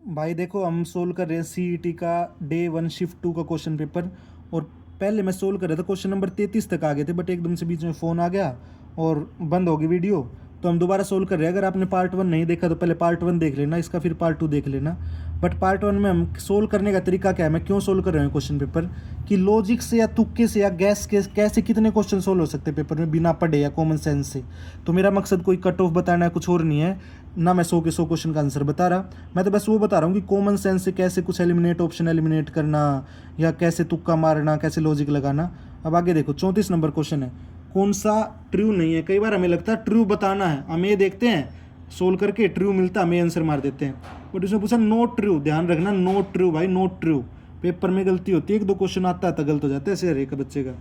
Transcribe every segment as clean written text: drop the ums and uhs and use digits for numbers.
भाई देखो हम सोल्व कर रहे हैं सीईटी का डे 1 शिफ्ट 2 का क्वेश्चन पेपर। और पहले मैं सोल्व कर रहा था, क्वेश्चन नंबर 33 तक आ गए थे, बट एकदम से बीच में फ़ोन आ गया और बंद हो गई वीडियो। तो हम दोबारा सोल्व कर रहे हैं। अगर आपने पार्ट 1 नहीं देखा तो पहले पार्ट 1 देख लेना, इसका फिर पार्ट 2 देख लेना। बट पार्ट 1 में हम सोल्व करने का तरीका क्या है, मैं क्यों सोल्व कर रहा हूँ क्वेश्चन पेपर, कि लॉजिक से या तुक्के से या गैस के कैसे कितने क्वेश्चन सोल्व हो सकते हैं पेपर में बिना पढ़े या कॉमन सेंस से। तो मेरा मकसद कोई कट ऑफ बताना है, कुछ और नहीं है ना। मैं 100 के 100 क्वेश्चन का आंसर बता रहा, मैं तो बस वो बता रहा हूँ कि कॉमन सेंस से कैसे कुछ एलिमिनेट ऑप्शन एलिमिनेट करना, या कैसे तुक्का मारना, कैसे लॉजिक लगाना। अब आगे देखो 34 नंबर क्वेश्चन है, कौन सा ट्रू नहीं है। कई बार हमें लगता है ट्रू बताना है, हम ये देखते हैं सोल्व करके ट्रू मिलता हमें आंसर मार देते हैं। बट उसमें पूछा नोट ट्रू, ध्यान रखना नोट ट्रू भाई, नोट ट्रू। पेपर में गलती होती है, एक दो क्वेश्चन आता है तो गलत हो जाता है, ऐसे हर एक बच्चे का।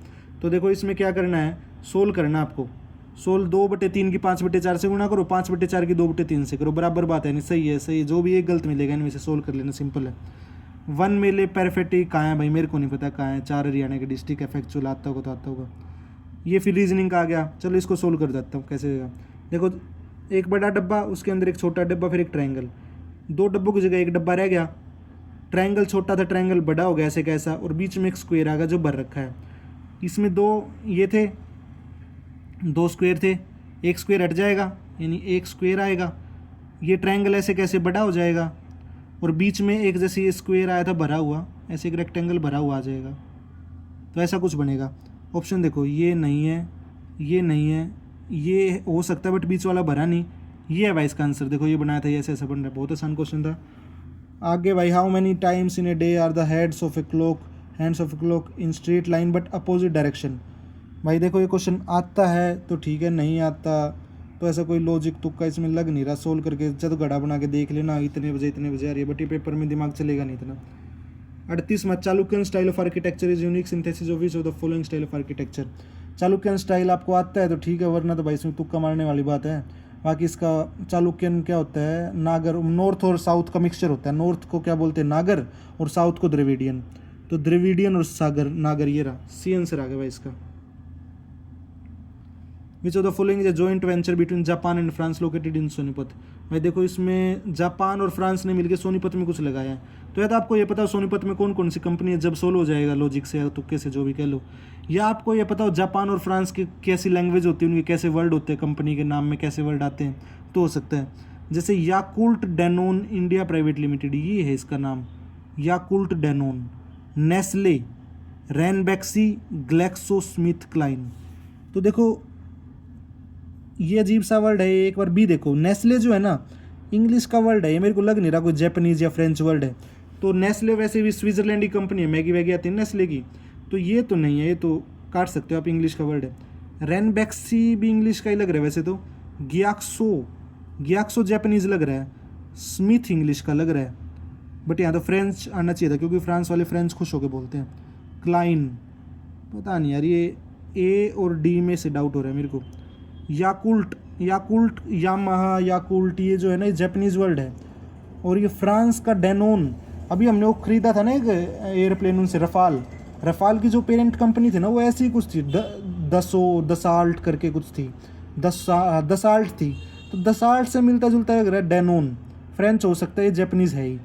तो देखो इसमें क्या करना है, सोल्व करना आपको। सोल्व 2/3 की 5/4 से गुणा करो, 5/4 की 2/3 से करो, बराबर बात है। नहीं सही है, सही है, जो भी एक गलत मिलेगा इनमें से सोल्व कर लेना, सिंपल है। वन मेले परफेक्ट कहाँ है भाई, मेरे को नहीं पता कहाँ है। 4 हरियाणा के डिस्ट्रिक्ट है, फैक्चुअल आता होगा तो आता होगा। ये फिर रीजनिंग का आ गया, चलो इसको सोल्व कर देता हूँ कैसे होगा। देखो एक बड़ा डब्बा, उसके अंदर एक छोटा डब्बा, फिर एक ट्रायंगल। 2 डब्बों की जगह एक डब्बा रह गया। ट्रायंगल छोटा था, ट्रायंगल बड़ा हो गया ऐसे कैसा, और बीच में एक स्क्वायर आ गया जो भर रखा है। इसमें 2 ये थे, 2 स्क्वायर थे, एक स्क्वायर हट जाएगा यानी एक स्क्वायर आएगा। ये ट्रायंगल ऐसे कैसे बड़ा हो जाएगा, और बीच में एक जैसे ये स्क्वायर आया था भरा हुआ, ऐसे एक रेक्टेंगल भरा हुआ आ जाएगा। तो ऐसा कुछ बनेगा। ऑप्शन देखो, ये नहीं है, ये नहीं है, ये हो सकता है बट बीच वाला भरा नहीं। ये है भाई इसका आंसर, देखो ये बनाया था, ये ऐसे ऐसा बन रहा है। बहुत आसान क्वेश्चन था। आगे भाई, how many times in a day are the heads of a clock, hands of a clock in straight line but opposite direction. भाई देखो ये क्वेश्चन आता है तो ठीक है, नहीं आता तो ऐसा कोई लॉजिक तुक्का इसमें लग नहीं रहा। सोल्व करके जब घड़ा बना के देख लेना, इतने बजे आ रही है, बट ये पेपर में दिमाग चलेगा नहीं इतना। 38वां, Chalukyan style of architecture is unique synthesis of which of the following style of architecture. Chalukyan style आपको आता है तो ठीक है, वरना तो भाई इसमें तुक्का मारने वाली बात है। बाकी इसका चालुक्यन क्या होता है, नागर, नॉर्थ और साउथ का मिक्सचर होता है। नॉर्थ को क्या बोलते हैं, नागर, और साउथ को द्रविडियन। तो द्रविडियन और सागर नागर, ये रहा सी आंसर आ गया भाई इसका। विच of the following is a joint venture between Japan and France located in Sonipat. भाई देखो इसमें जापान और फ्रांस ने मिलकर सोनीपत में कुछ लगाया है। तो या तो आपको ये पता हो सोनीपत में कौन कौन सी कंपनी है, जब सोल्व हो जाएगा लॉजिक से या तुक्के से जो भी कह लो। या आपको ये पता हो जापान और फ्रांस की कैसी लैंग्वेज होती है, उनके कैसे वर्ड होते हैं, कंपनी के नाम में कैसे वर्ड आते हैं, तो हो सकता है। जैसे Yakult Danone India private limited, ये है इसका नाम, Yakult Danone. Nestle, Ranbaxy, Glaxo Smith Kline. तो देखो ये अजीब सा वर्ड है, एक बार बी देखो। नेस्ले जो है ना, इंग्लिश का वर्ड है, ये मेरे को लग नहीं रहा कोई जापानीज या फ्रेंच वर्ड है। तो नेस्ले वैसे भी स्विट्जरलैंड की कंपनी है, मैगी वैगी आती है नेस्ले की, तो ये तो नहीं है, ये तो काट सकते हो आप, इंग्लिश का वर्ड है। रैनबैक्सी भी इंग्लिश का ही लग रहा है वैसे तो। गियाक्सो, गियाक्सो जापानीज लग रहा है। स्मिथ इंग्लिश का लग रहा है, बट यहाँ तो फ्रेंच आना चाहिए था क्योंकि फ्रांस वाले फ्रेंच खुश होकर बोलते हैं। क्लाइन, पता नहीं यार, ये ए और डी में से डाउट हो रहा है मेरे को। याकुल्ट, याकुल्ट, यामाहा, याकुल्ट, ये जो है ना ये जापानीज वर्ड है। और ये फ्रांस का डैनोन, अभी हमने वो खरीदा था ना एक एयरप्लेन उनसे, रफाल। रफाल की जो पेरेंट कंपनी थी ना वो ऐसी कुछ थी, दसाल्ट करके कुछ थी, दसाल्ट थी। तो दसाल्ट से मिलता जुलता लग रहा है डैनोन, फ्रेंच हो सकता है, ये जापानीज है ही।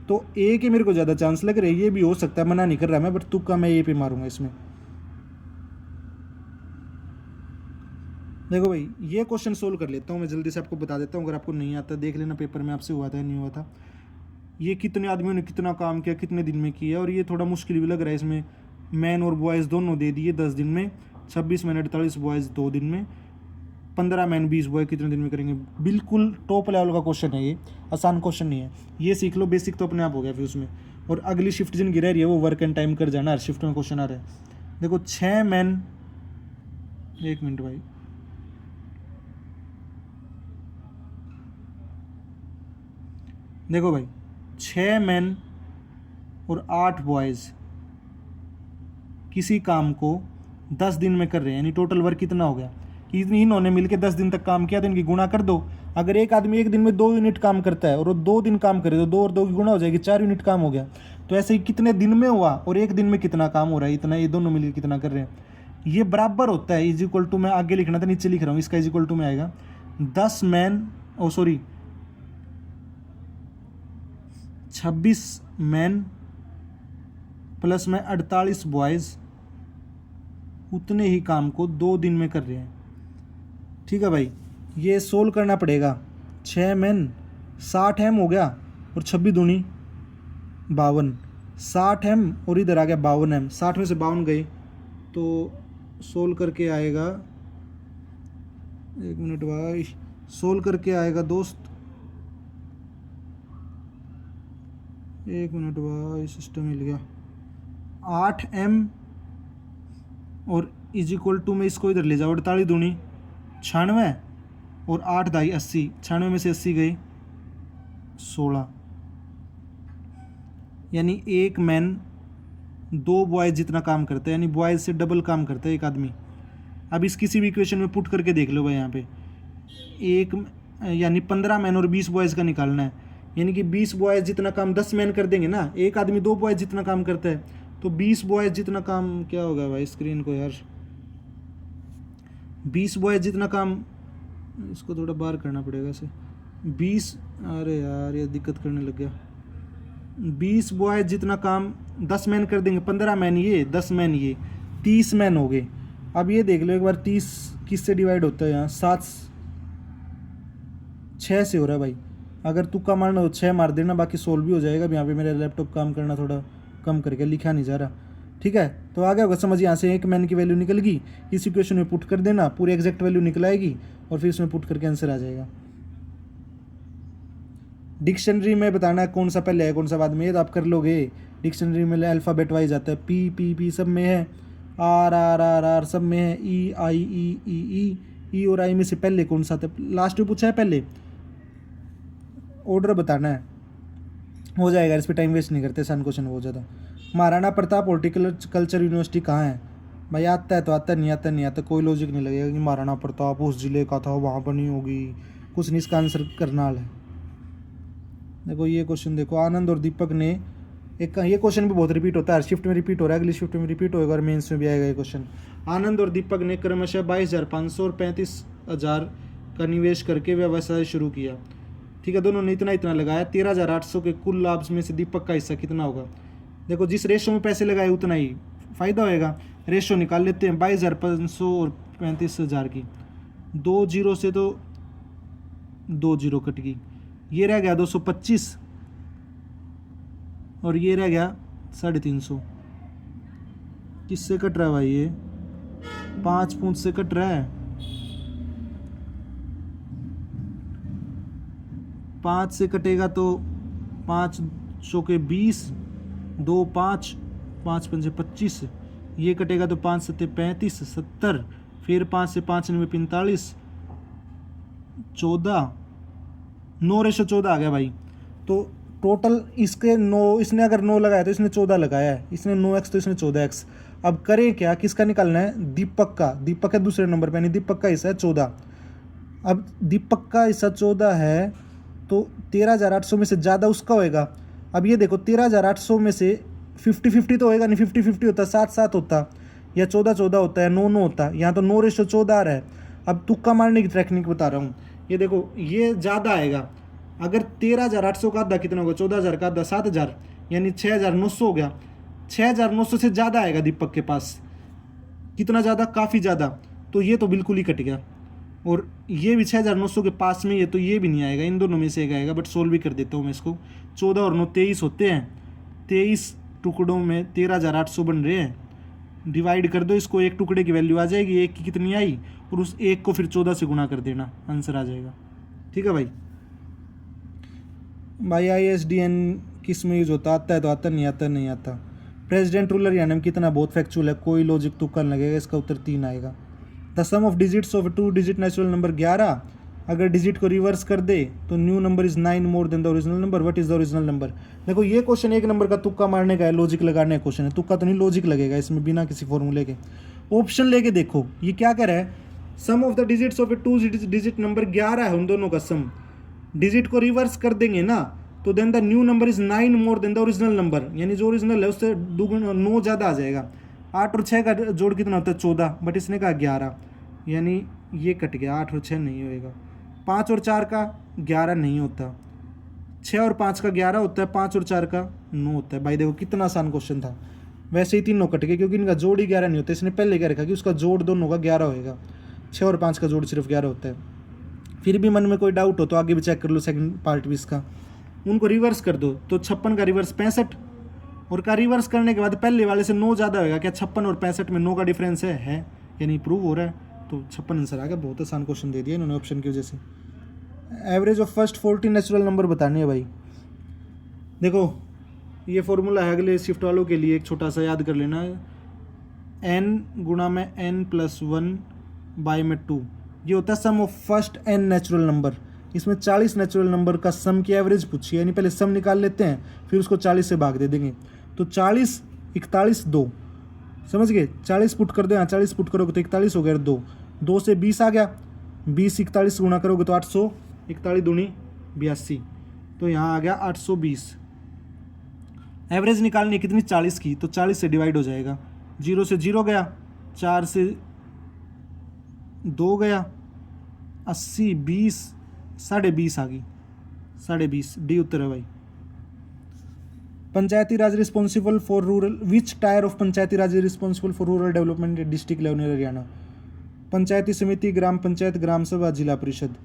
तो ए के मेरे को ज़्यादा चांस लग रहे हैं, ये भी हो सकता है, मना नहीं कर रहा मैं, बट तुक्का मैं ए पे मारूंगा इसमें। देखो भाई ये क्वेश्चन सोल्व कर लेता हूँ मैं, जल्दी से आपको बता देता हूँ, अगर आपको नहीं आता देख लेना पेपर में आपसे हुआ था या नहीं हुआ था। ये कितने आदमियों ने कितना काम किया, कितने दिन में किया, और ये थोड़ा मुश्किल भी लग रहा है। इसमें मैन और बॉयज़ दोनों दे दिए 10 दिन में, 26 मिनट 48 बॉयज़ 2 दिन में, 15 मैन 20 बॉय कितने दिन में करेंगे। बिल्कुल टॉप लेवल का क्वेश्चन है ये, आसान क्वेश्चन नहीं है। ये सीख लो, बेसिक तो अपने आप हो गया फिर उसमें। और अगली शिफ्ट जिनकी रह रही है वो वर्क एंड टाइम कर जाना, हर शिफ्ट में क्वेश्चन आ रहा है। देखो 6 मैन, 1 मिनट भाई, देखो भाई 6 मैन और 8 बॉयज़ किसी काम को 10 दिन में कर रहे हैं, यानी टोटल वर्क कितना हो गया कि इन्होंने मिलकर 10 दिन तक काम किया, तो इनकी गुणा कर दो। अगर एक आदमी एक दिन में 2 यूनिट काम करता है और वो 2 दिन काम करे तो 2 और 2 की गुणा हो जाएगी, 4 यूनिट काम हो गया। तो ऐसे ही कितने दिन में हुआ और एक दिन में कितना काम हो रहा है, इतना, ये दोनों मिलकर कितना कर रहे हैं, ये बराबर होता है। इज इक्वल टू, मैं आगे लिखना था नीचे लिख रहा हूँ, इसका इज इक्वल टू में आएगा 10 मैन, ओ सॉरी 26 मैन प्लस में 48 बॉयज़ उतने ही काम को 2 दिन में कर रहे हैं। ठीक है भाई, ये सोल्व करना पड़ेगा। 6 मैन 60 एम हो गया और 26 दूनी 52, 60 एम और इधर आ गया 52 एम, 60 में से 52 गए तो सोल्व करके आएगा, 1 मिनट भाई, सोल्व करके आएगा दोस्त, 1 मिनट भाई, सिस्टम मिल गया। 8 एम और इज इक्वल टू में इसको इधर ले जाओ, 48 दूनी 96 और 8 दाई 80, 96 में से 80 गए 16, यानी एक मैन 2 बॉयज़ जितना काम करता है, यानी बॉयज़ से डबल काम करता है एक आदमी। अब इस किसी भी इक्वेशन में पुट करके देख लो भाई, यहाँ पे एक यानी 15 मैन और 20 बॉयज़ का निकालना है, यानी कि 20 बॉयज़ जितना काम 10 मैन कर देंगे ना, एक आदमी 2 बॉयज़ जितना काम करता है, तो 20 बॉयज़ जितना काम क्या होगा भाई, स्क्रीन को यार, 20 बॉयज़ जितना काम, इसको थोड़ा बाहर करना पड़ेगा इसे, 20, अरे यार ये दिक्कत करने लग गया, 20 बॉयज़ जितना काम 10 मैन कर देंगे, 15 मैन ये, 10 मैन ये, 30 मैन हो गए। अब ये देख लो एक बार, 30 किससे डिवाइड होता है यहाँ, 6 से हो रहा है भाई, अगर तुक्का मारना हो 6 मार देना, बाकी सोल्व भी हो जाएगा। अब यहाँ पे मेरा लैपटॉप काम करना थोड़ा कम करके लिखा नहीं जा रहा। ठीक है, तो आ गया होगा समझ, यहाँ से एक मैन की वैल्यू निकल गई, इस इक्वेशन में पुट कर देना, पूरी एग्जैक्ट वैल्यू निकल आएगी और फिर इसमें पुट करके आंसर आ जाएगा। डिक्शनरी में बताना है कौन सा पहले है कौन सा बाद में, ये तो आप कर लोगे। डिक्शनरी में अल्फ़ाबेट वाइज आता है, पी पी पी सब में है, आर आर आर आर सब में है, ई आई ई ई ई ई और आई में से पहले कौन सा था, लास्ट में पूछा है, पहले ऑर्डर बताना है, हो जाएगा। इस पर टाइम वेस्ट नहीं करते, सन क्वेश्चन बहुत ज़्यादा। महाराणा प्रताप हॉर्टिकल्चर यूनिवर्सिटी कहाँ है भाई, आता है तो आता, नहीं आता नहीं आता, कोई लॉजिक नहीं लगेगा कि महाराणा प्रताप उस ज़िले का था, वहाँ बनी होगी, कुछ नहीं, इसका आंसर करनाल है। देखो ये क्वेश्चन देखो, आनंद और दीपक ने एक, ये क्वेश्चन भी बहुत रिपीट होता है, हर शिफ्ट में रिपीट हो रहा है, अगली शिफ्ट में रिपीट होएगा और मेंस में भी आएगा ये क्वेश्चन। आनंद और दीपक ने क्रमशः 22,500 और 35,000 का निवेश करके व्यवसाय शुरू किया। ठीक है, दोनों ने इतना इतना लगाया, 13,800 के कुल लाभ में से दीपक का हिस्सा कितना होगा। देखो जिस रेशो में पैसे लगाए उतना ही फ़ायदा होएगा, रेशो निकाल लेते हैं, 22,500 और 35,000 की, 2 जीरो से तो 2 जीरो कट गई, ये रह गया 225 और ये रह गया 350। किससे कट रहा है भाई, ये 5 पूंछ से कट रहा है, 5 से कटेगा तो 5 चौके 20, 2 5, 5 पंजे 25, ये कटेगा तो 5 सत्ते 35, 70, फिर 5 से 5 में 45, 14, 9:14 आ गया भाई। तो टोटल इसके 9, इसने अगर 9 लगाया तो इसने 14 लगाया है, इसने 9x तो इसने 14x। अब करें क्या, किसका निकालना है, दीपक का, दीपक है दूसरे नंबर पे, यानी दीपक का हिस्सा है 14। अब दीपक का हिस्सा 14 है तो 13,800 में से ज़्यादा उसका होएगा। अब ये देखो 13,800 में से 50-50 तो होएगा नहीं, 50-50 होता, 7-7 होता, या 14-14 होता है, 9-9 होता, यहाँ तो 9:14 आ रहा है। अब तुक्का मारने की टेक्निक बता रहा हूँ, ये देखो ये ज़्यादा आएगा, अगर 13,800 का आधा कितना होगा, 14,000 का आधा 7,000, यानी 6,900 हो गया, 6,900 से ज़्यादा आएगा दीपक के पास, कितना ज़्यादा, काफ़ी ज़्यादा, तो ये तो बिल्कुल ही कट गया। और ये भी 6,900 के पास में, ये तो ये भी नहीं आएगा, इन दोनों में से एक आएगा, बट सोल्व भी कर देता हूँ मैं इसको। 14 और 9 23 होते हैं, 23 टुकड़ों में 13,800 बन रहे हैं, डिवाइड कर दो इसको, एक टुकड़े की वैल्यू आ जाएगी, एक की कितनी आई, और उस एक को फिर 14 से गुणा कर देना, आंसर आ जाएगा। ठीक है भाई। ISDN किस में यूज होता, आता है तो आता, नहीं आता नहीं आता। प्रेसिडेंट रूलर यानी में कितना, बहुत फैक्चुअल है, कोई लॉजिक तुक्का नहीं लगेगा, इसका उत्तर 3 आएगा। The sum of digits of 2 digit natural number 11, अगर डिजिट को रिवर्स कर दे तो new number is 9 more than the original number, what is the original number. देखो ये क्वेश्चन एक नंबर का तुक्का मारने का है, लॉजिक लगाने का क्वेश्चन है, तुक्का तो नहीं, लॉजिक लगेगा इसमें बिना किसी फॉर्मूले के। ऑप्शन लेके देखो ये क्या कह रहा है, sum of the digits of 2 digit number 11 है, उन दोनों का सम, डिजिट को रिवर्स कर देंगे ना तो then the new number is 9 more than the original number, यानी जो ओरिजिनल है उससे 9 ज़्यादा आ जाएगा। 8 और 6 का जोड़ कितना होता है, 14, बट इसने कहा 11, यानी ये कट गया, 8 और 6 नहीं होएगा। 5 और 4 का 11 नहीं होता, 6 और 5 का 11 होता है, 5 और 4 का 9 होता है। भाई देखो कितना आसान क्वेश्चन था। वैसे ही तीनों कट गए क्योंकि इनका जोड़ ही 11 नहीं होता, इसने पहले क्या रखा कि उसका जोड़ दोनों का 11 होएगा, 6 और 5 का जोड़ सिर्फ 11 होता है। फिर भी मन में कोई डाउट हो तो आगे भी चेक कर लो सेकंड पार्ट भी इसका। उनको रिवर्स कर दो तो 56 का रिवर्स 65, और का रिवर्स करने के बाद पहले वाले से 9 ज़्यादा होगा। क्या 56 और 65 में 9 का डिफरेंस है यानी प्रूव हो रहा है। तो 56 आंसर आ गया। बहुत आसान क्वेश्चन दे दिया इन्होंने ऑप्शन की वजह से। Average of first 40 natural number बताने है भाई। देखो ये फॉर्मूला है अगले शिफ्ट वालों के लिए, एक छोटा सा याद कर लेना है। n गुणा में n+1 बाय में 2, ये होता है sum of first n natural number. इसमें 40 नेचुरल नंबर का सम की एवरेज पूछी है, यानी पहले सम निकाल लेते हैं फिर उसको 40 से भाग दे देंगे। तो 40 41 2, समझ गए। 40 पुट कर दो, यहाँ 40 पुट करोगे तो 41 हो गया, 2 से 20 आ गया, 20 41 गुणा करोगे तो 800, 41 दूनी 82, तो यहाँ आ गया 820। एवरेज निकालनी है कितनी, 40 की, तो 40 से डिवाइड हो जाएगा। 0 से 0 गया, 4 से 2 गया, 80 20 20.5 आ गई, 20.5 डी उत्तर है भाई। Panchayati Raj responsible for rural, which tier of Panchayati Raj responsible for rural development district level Haryana. Panchayati Samiti, Gram panchayat, ग्राम सभा, जिला परिषद।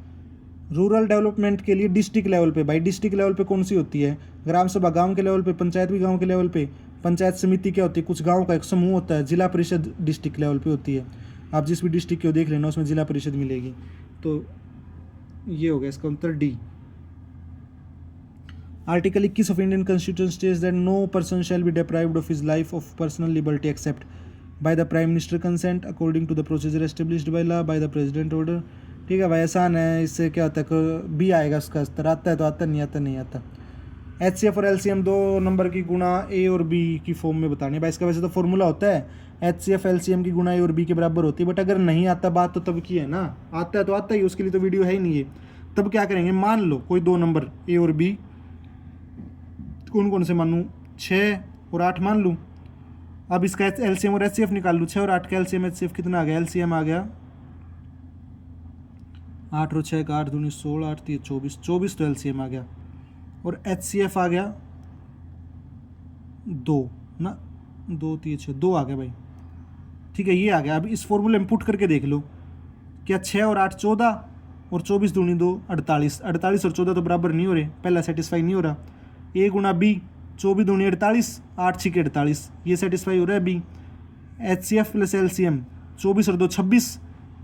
रूरल डेवलपमेंट के लिए डिस्ट्रिक्ट लेवल पे, भाई डिस्ट्रिक्ट लेवल पे कौन सी होती है, ग्राम सभा गांव के लेवल पे, पंचायत भी गांव के लेवल पे, पंचायत समिति क्या होती है, कुछ गांव का एक समूह होता है, जिला परिषद डिस्ट्रिक्ट लेवल पे होती है। आप जिस भी डिस्ट्रिक्ट को देख लेना उसमें जिला परिषद मिलेगी। तो ये हो गया इसका उत्तर D. Article 21 of Indian constitution states that no person shall be deprived of his life of personal liberty except by the prime minister consent according to the procedure established by law by the president order. ठीक है भाई, आसान है। इससे क्या होता है, B आएगा उसका उत्तर। आता है तो आता, नहीं आता नहीं आता। HCF और LCM दो नंबर की गुणा A और B की फॉर्म में बतानी है भाई। इसका वैसे तो फॉर्मूला होता है HCF LCM की गुणा A और B के बराबर होती है, बट अगर नहीं आता बात तो तब की है ना। आता है तो आता ही, उसके लिए तो वीडियो है ही नहीं है। तब क्या करेंगे, मान लो कोई दो नंबर A और B, कौन कौन से मानूँ, 6 और 8 मान लूँ। अब इसका LCM और HCF निकाल लूँ। 6 और 8 का LCM HCF कितना आ गया, LCM आ गया 8 और 6 का 8 दूनी 16, 8 3 24, 24 तो LCM आ गया, और HCF आ गया 2 ना, 2 3 6 2 आ गया भाई। ठीक है, ये आ गया। अब इस फॉर्मूले में पुट करके देख लो, क्या 6 और 8 14, और 24 दूनी 2 48, 48 और 14 तो बराबर नहीं हो रहे, पहला सेटिस्फाई नहीं हो रहा। A गुणा B, 24 दूनी 48, 8 6 48, ये सेटिस्फाई हो रहा है B। HCF प्लस LCM 24 और 2 26,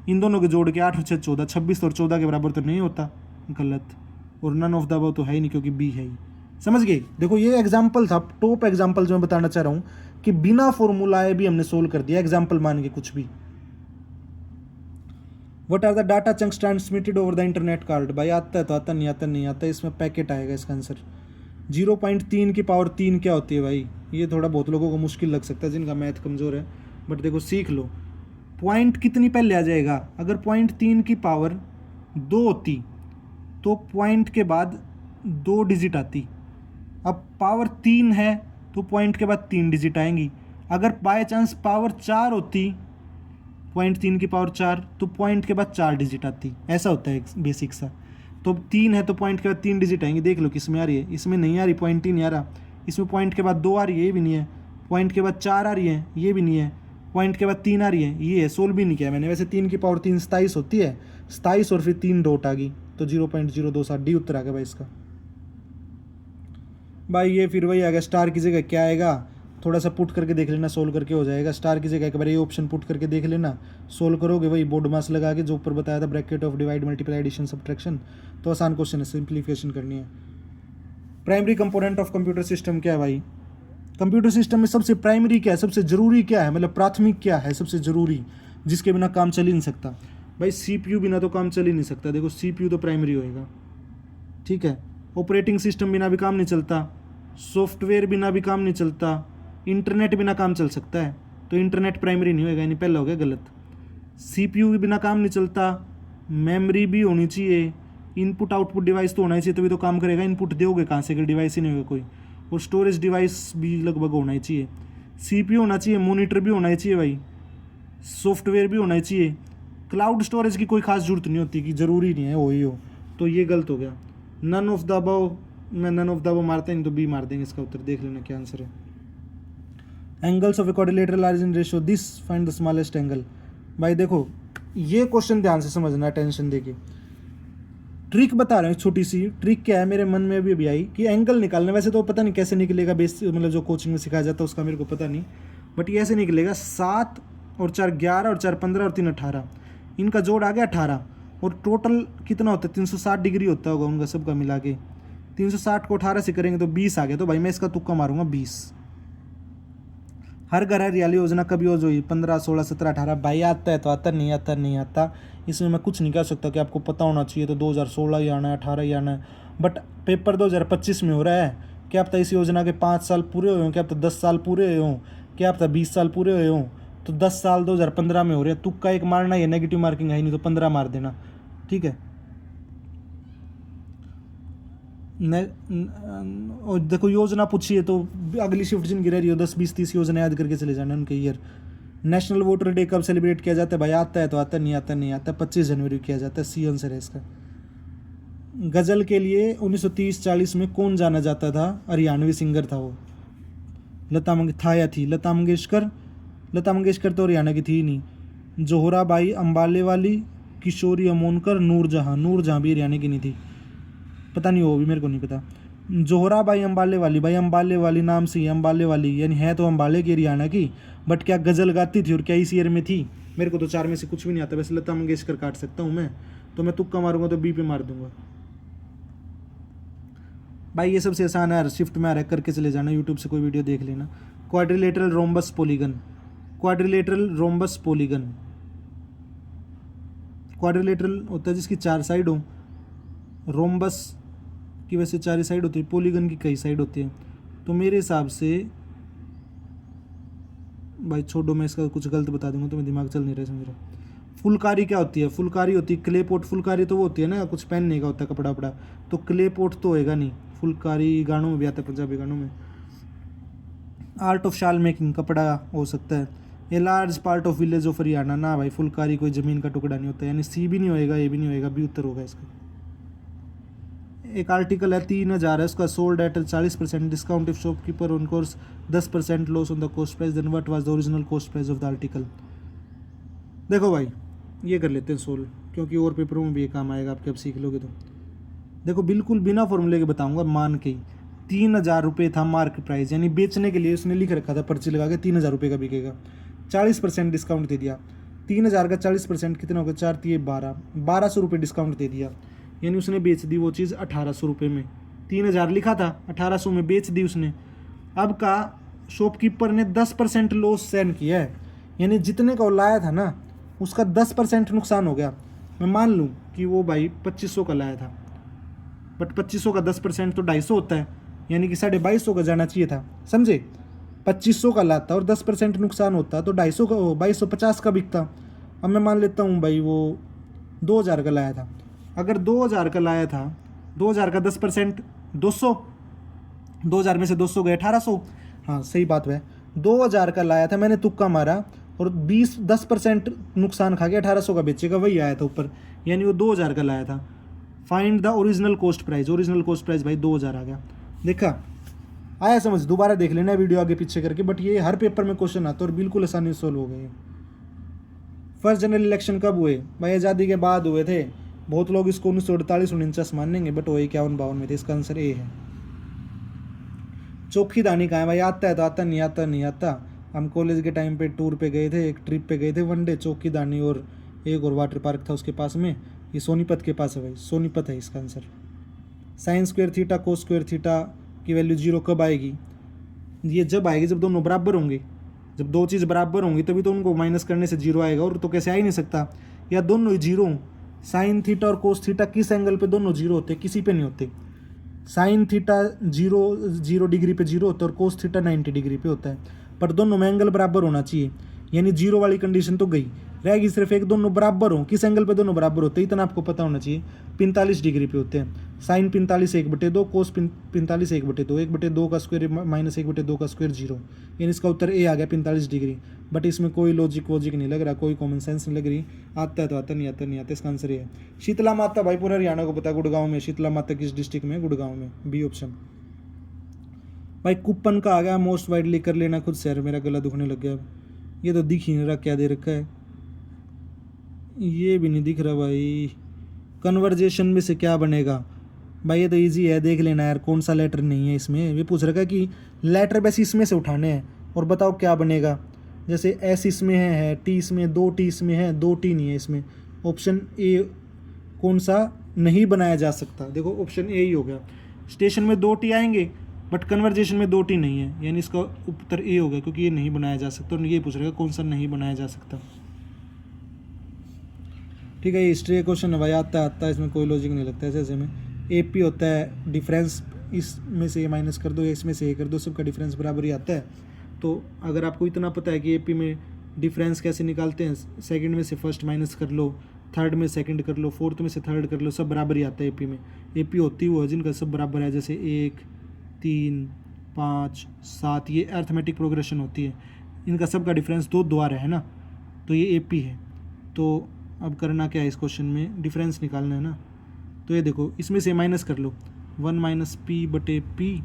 इन दोनों के जोड़ के 8 और 6 14, 26 और 14 के बराबर तो नहीं होता, गलत। और नन ऑफ द अबव तो है ही नहीं क्योंकि B है ही। समझ गए। देखो ये एग्जाम्पल था, टॉप एग्जाम्पल जो मैं बताना चाह रहा हूँ कि बिना फॉर्मूलाए भी हमने सोल्व कर दिया, एग्जाम्पल मान के कुछ भी। What are the data chunks transmitted over the internet card, भाई आता है तो आता, नहीं आता नहीं आता, इसमें पैकेट आएगा इसका आंसर। 0.3 की पावर 3 क्या होती है भाई, ये थोड़ा बहुत लोगों को मुश्किल लग सकता है जिनका मैथ कमज़ोर है, बट देखो सीख लो। पॉइंट कितनी पहले आ जाएगा, अगर 0.3 की पावर 2 होती तो पॉइंट के बाद 2 डिजिट आती। अब पावर 3 है तो पॉइंट के बाद 3 डिजिट आएंगी। अगर बाय चांस पावर 4 होती, 0.3 की पावर 4, तो पॉइंट के बाद 4 डिजिट आती। ऐसा होता है बेसिक सा। तो 3 है तो पॉइंट के बाद 3 डिजिट आएंगे। देख लो किस में आ रही है, इसमें नहीं आ रही, पॉइंट ही नहीं आ रहा। इसमें पॉइंट के बाद 2 आ रही है, ये भी नहीं है। पॉइंट के बाद 4 आ रही है, ये भी नहीं है। पॉइंट के बाद 3 आ रही है, ये है। सोल्व भी नहीं किया मैंने। वैसे 3 की पावर 3 27 होती है, 27 और फिर 3 डॉट आ गई तो 0.027 डी उत्तर आ गया भाई इसका। भाई ये फिर वही आ गया, स्टार की जगह क्या आएगा, थोड़ा सा पुट करके देख लेना, सोल्व करके हो जाएगा। स्टार की जगह एक बार ये ऑप्शन पुट करके देख लेना, सोल्व करोगे वही बोर्ड मास लगा के जो ऊपर बताया था, bracket of divide multiply addition subtraction. तो आसान क्वेश्चन है, सिंप्लीफिकेशन करनी है। Primary component of computer system क्या है भाई, कंप्यूटर सिस्टम में सबसे प्राइमरी क्या है, सबसे जरूरी क्या है, मतलब प्राथमिक क्या है, सबसे जरूरी, जिसके बिना काम चल ही नहीं सकता। भाई CPU बिना तो काम चल ही नहीं सकता। देखो CPU तो प्राइमरी होएगा, ठीक है। ऑपरेटिंग सिस्टम बिना भी काम नहीं चलता, सॉफ्टवेयर बिना भी काम नहीं चलता, इंटरनेट बिना काम चल सकता है, तो इंटरनेट प्राइमरी नहीं होएगा, यानी पहला हो गया गलत। CPU के बिना काम नहीं चलता, मेमोरी भी होनी चाहिए, इनपुट आउटपुट डिवाइस तो होना ही चाहिए, तभी तो काम करेगा। इनपुट दोगे कहाँ से अगर डिवाइस ही नहीं होगा कोई, और स्टोरेज डिवाइस भी लगभग होना ही चाहिए। CPU होना चाहिए, मॉनिटर भी होना ही चाहिए भाई, सॉफ्टवेयर भी होना ही चाहिए। क्लाउड स्टोरेज की कोई खास जरूरत नहीं होती, कि ज़रूरी नहीं है वो ही हो, तो ये गलत हो गया। नन ऑफ द अबव मैं नन ऑफ द वो मारते नहीं तो बी मार देंगे इसका उत्तर। देख लेना क्या आंसर है। Angles of a quadrilateral are in ratio this, find the smallest angle. भाई देखो ये क्वेश्चन ध्यान से समझना, अटेंशन देके। ट्रिक बता रहे हैं, छोटी सी ट्रिक क्या है मेरे मन में अभी आई कि एंगल निकालना, वैसे तो पता नहीं कैसे निकलेगा, बेस मतलब जो कोचिंग में सिखाया जाता है उसका मेरे को पता नहीं, बट ये ऐसे निकलेगा 7 और 4 11 और 4 15 और 3 18, इनका जोड़ आ गया 18, और टोटल कितना होता है 360 डिग्री होता होगा उनका सबका मिला के। 360 को 18 से करेंगे तो 20 आ गया। तो भाई मैं इसका तुक्का मारूंगा 20। हर घर हरियाली योजना कब यूज हुई? 15 16 17 18। भाई आता है तो आता, नहीं आता नहीं आता, इसमें मैं कुछ नहीं कह सकता कि आपको पता होना चाहिए तो 2016 ही आना है, 18 ही आना है। बट पेपर 2025 में हो रहा है, क्या पता इस योजना के 5 साल पूरे हुए हों, क्या पता 10 साल पूरे हुए हों, क्या पता 20 साल पूरे हुए हों। तो 10 साल 2015 में हो रहे हैं, तुक्का एक मारना ही है, नेगेटिव मार्किंग है नहीं तो 15 मार देना, ठीक है। और देखो योजना पूछी है तो अगली शिफ्ट जिनकी रह रही हो 10 20 30 योजना याद करके चले जाना उनके ईयर। नेशनल वोटर डे कब सेलिब्रेट किया जाता है? भाई आता है तो आता, नहीं आता नहीं आता, 25 जनवरी को किया जाता है। सी आंसर है इसका। गज़ल के लिए 1930-40 में कौन जाना जाता था? हरियाणवी सिंगर था वो। लता मंगेशकर था या थी? लता मंगेशकर, लता मंगेशकर तो हरियाणा की थी ही नहीं। जोहराबाई अंबाले वाली, किशोरी अमोनकर, नूरजहां, नूरजहां भी हरियाणा की नहीं थी, पता नहीं, वो भी मेरे को नहीं पता। जोहराबाई अंबाले वाली, भाई अंबाले वाली नाम से ही अंबाले वाली, यानी है तो अंबाले की हरियाणा की, बट क्या गज़ल गाती थी और क्या इस ईयर में थी? मेरे को तो 4 में से कुछ भी नहीं आता। वैसे लता मंगेशकर काट सकता हूँ मैं, तो मैं तुक्का मारूंगा तो बी पे मार दूंगा। भाई ये सबसे आसान है, शिफ्ट में आ रहा है, करके चले जाना, यूट्यूब से कोई वीडियो देख लेना। Quadrilateral rhombus polygon, quadrilateral rhombus polygon, quadrilateral होता है जिसकी 4 साइड हो, रोम्बस की वैसे 4 ही साइड होती है, पॉलीगन की कई साइड होती है। तो मेरे हिसाब से भाई छोड़ो, मैं इसका कुछ गलत बता दूंगा तो मेरा दिमाग चल नहीं रहा, समझ रहा। फुलकारी क्या होती है? फुलकारी होती है क्ले पोट। फुलकारी तो वो होती है ना कुछ पहनने का होता है कपड़ा वपड़ा, तो क्ले पोट तो होएगा नहीं। फुलकारी गानों में भी आता है, पंजाबी गानों में। आर्ट ऑफ शाल मेकिंग, कपड़ा हो सकता है। A large part of village of Haryana, ना भाई फुलकारी कोई ज़मीन का टुकड़ा नहीं होता, यानी सी भी नहीं होएगा, ए भी नहीं होएगा, बी उत्तर होगा इसका। एक आर्टिकल है 3000 है, उसका sold at 40% discount if shopkeeper incurs 10% loss on the cost price, then what was the original cost price of the article. देखो भाई ये कर लेते हैं सोल्व, क्योंकि और पेपरों में भी ये काम आएगा आपके, अब सीख लोगे तो। देखो बिल्कुल बिना फॉर्मूले के बताऊंगा, मान के ही 3000 रुपये था मार्क प्राइस, यानी बेचने के लिए उसने लिख रखा था पर्ची लगा के 3000 रुपये का बिकेगा। 40% डिस्काउंट दे दिया, 3000 का 40% कितना होगा? 4 3 12, 1200 रुपये डिस्काउंट दे दिया, यानी उसने बेच दी वो चीज़ 1800 रुपये में। 3000 लिखा था, 1800 में बेच दी उसने। अब का शॉपकीपर ने 10% लॉस सहन किया है, यानी जितने का वो लाया था ना उसका 10% नुकसान हो गया। मैं मान लूँ कि वो भाई 2500 का लाया था, बट 2500 का 10% तो 250 होता है, यानी कि 2250 का जाना चाहिए था, समझे? 2500 का लाता और 10% नुकसान होता तो 250 का 2250 का बिकता। अब मैं मान लेता हूँ भाई वो 2000 का लाया था। अगर 2000 का लाया था, 2000 का 10% 200, 2000 में से 200 गए 1800, हाँ सही बात है। 2000 का लाया था, मैंने तुक्का मारा और 10% नुकसान खा गया, 1800 का बेचेगा, वही आया था ऊपर, यानी वो 2000 का लाया था। Find the original cost price, original cost price भाई 2000 आ गया। देखा आया समझ? दोबारा देख लेना वीडियो आगे पीछे करके, बट ये हर पेपर में क्वेश्चन आता है और बिल्कुल आसानी से सोल्व हो गए। फर्स्ट जनरल इलेक्शन कब हुए? भाई आज़ादी के बाद हुए थे। बहुत लोग इसको 1948-49 मानेंगे, बट वो 51-52 में थे। इसका आंसर ए है। चोखी दानी कहाँ है? भाई आता है तो आता, नहीं आता नहीं आता। हम कॉलेज के टाइम पे टूर पे गए थे, एक ट्रिप पे गए थे वनडे, चौकी दानी और एक और वाटर पार्क था उसके पास में, ये सोनीपत के पास है भाई, सोनीपत है इसका answer. Sine square theta cos square theta की वैल्यू 0 कब आएगी? ये जब आएगी जब दोनों बराबर होंगे। जब दो चीज़ बराबर होंगी तभी तो उनको माइनस करने से 0 आएगा, और तो कैसे आ ही नहीं सकता, या दोनों ही 0। साइन थीटा और कोस थीटा किस एंगल पे दोनों 0 होते? किसी पे नहीं होते। साइन थीटा 0 डिग्री पे 0 होता है और कोस थीटा 90 डिग्री पे होता है, पर दोनों में एंगल बराबर होना चाहिए, यानी 0 वाली कंडीशन तो गई। रहेगी सिर्फ एक, दोनों बराबर हो, किस एंगल पे दोनों बराबर होते हैं इतना आपको पता होना चाहिए, 45 डिग्री पे होते हैं। साइन 45 1/2, कोस 45 1/2, 1/2 का स्क्वायर माइनस 1/2 का स्क्वायर 0, यानी इसका उत्तर ए आ गया 45 डिग्री। बट इसमें कोई लॉजिक नहीं लग रहा, कोई कॉमन सेंस नहीं लग रही, आता है तो आता, नहीं आता नहीं आता, इसका आंसर ये है। शीतला माता भाई पूरा हरियाणा को पता है, गुड़गांव में। शीतला माता किस डिस्ट्रिक्ट में? गुड़गांव में, बी ऑप्शन। भाई कूपन का आ गया, मोस्ट वाइडली कर लेना खुद से। मेरा गला दुखने लग गया, ये तो दिख ही नहीं रहा क्या दे रखा है, ये भी नहीं दिख रहा भाई। कन्वर्जेशन में से क्या बनेगा भाई? ये तो इजी है, देख लेना यार, कौन सा लेटर नहीं है इसमें। ये पूछ रखा है कि लेटर बस इसमें से उठाने हैं और बताओ क्या बनेगा। जैसे एस इसमें है, टी इसमें, 2 टी इसमें है, 2 टी नहीं है इसमें। ऑप्शन ए कौन सा नहीं बनाया जा सकता? देखो ऑप्शन ए ही हो गया। स्टेशन में 2 टी आएंगे बट कन्वर्जेशन में 2 टी नहीं है, यानी इसका उत्तर ए हो गया, क्योंकि ये नहीं बनाया जा सकता। और ये पूछ रहा है कौन सा नहीं बनाया जा सकता। ठीक है, हिस्ट्री क्वेश्चन है भाई, आता है, इसमें कोई लॉजिक नहीं लगता है। जैसे में AP होता है डिफरेंस, इसमें से ये माइनस कर दो, इसमें से ये कर दो, सबका डिफरेंस बराबर ही आता है। तो अगर आपको इतना पता है कि AP में डिफरेंस कैसे निकालते हैं, सेकंड में से फर्स्ट माइनस कर लो, थर्ड में सेकंड कर लो, फोर्थ में से थर्ड कर लो, सब बराबर ही आता है AP में। AP होती वो है जिनका सब बराबर है, जैसे 1 3 5 7, ये अर्थमेटिक प्रोग्रेशन होती है, इनका सबका डिफरेंस 2 द्वारा है ना, तो ये AP है। तो अब करना क्या है इस क्वेश्चन में, डिफरेंस निकालना है ना। तो ये देखो इसमें से माइनस कर लो, 1 - p/p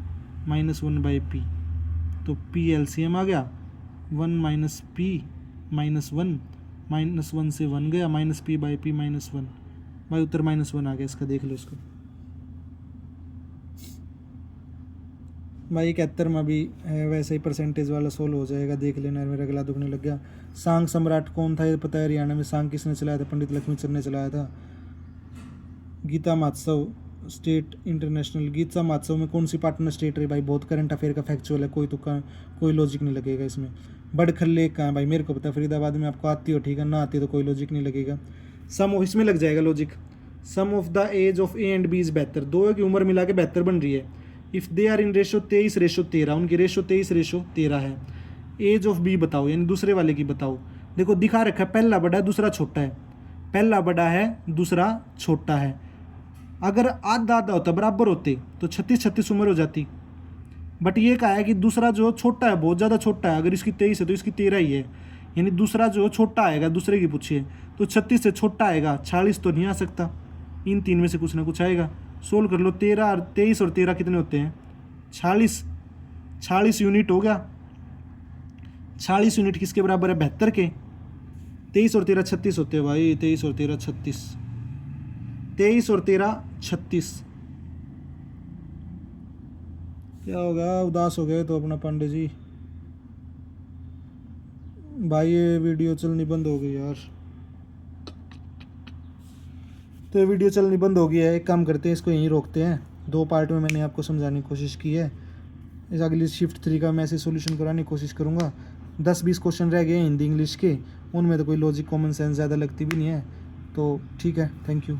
-1/p, तो p LCM आ गया, 1 - p -1, -1 से 1 गया, -p/p -1, भाई उत्तर -1 आ गया इसका, देख लो इसको भाई। 71 में भी है वैसे ही परसेंटेज वाला सोल्व हो जाएगा, देख लेना। मेरा गला दुखने लग गया। सांग सम्राट कौन था ये पता है? हरियाणा में सांग किसने चलाया था? पंडित लक्ष्मीचंद ने चलाया था। गीता महोत्सव स्टेट इंटरनेशनल, गीता महोत्सव में कौन सी पार्टनर स्टेट रही? भाई बहुत करंट अफेयर का फैक्चुअल है, कोई तुक्का, कोई लॉजिक नहीं लगेगा इसमें। बड़खल लेक कहाँ भाई? मेरे को पता, फरीदाबाद में। आपको आती हो ठीक है, ना आती तो कोई लॉजिक नहीं लगेगा। सम इसमें लग जाएगा logic. Sum of the age of A and B is बेहतर, दो की उम्र मिला के बेहतर बन रही है। If they are in ratio 23:13, उनकी रेशो 23:13 है। एज ऑफ B बताओ, यानी दूसरे वाले की बताओ। देखो दिखा रखा है, पहला बड़ा है दूसरा छोटा है, पहला बड़ा है दूसरा छोटा है। अगर आधा आधा होता, बराबर होते, तो 36 उम्र हो जाती। बट ये कहा है कि दूसरा जो छोटा है बहुत ज़्यादा छोटा है, अगर इसकी 23 है तो इसकी 13 ही है, यानी दूसरा जो छोटा आएगा, दूसरे की पूछिए तो 36 से छोटा आएगा, 46 तो नहीं आ सकता। इन 3 में से कुछ ना कुछ आएगा। सोल्व कर लो, 23 और 13 कितने होते हैं? 46 यूनिट हो गया। 46 यूनिट किसके बराबर है? 72 के। 23 और 13 36 होते हैं भाई, 23 और 13 36, 23 और 13 36। क्या होगा? उदास हो गए तो अपना पांडे जी। भाई ये वीडियो चलनी बंद हो गई यार, तो ये वीडियो चलनी बंद हो गई है। एक काम करते हैं, इसको यहीं रोकते हैं। 2 पार्ट में मैंने आपको समझाने की कोशिश की है। इस अगली शिफ्ट 3 का मैं ऐसे सोल्यूशन कराने की कोशिश करूँगा। 10-20 क्वेश्चन रह गए हिंदी इंग्लिश के, उनमें तो कोई लॉजिक कॉमन सेंस ज़्यादा लगती भी नहीं है। तो ठीक है, थैंक यू।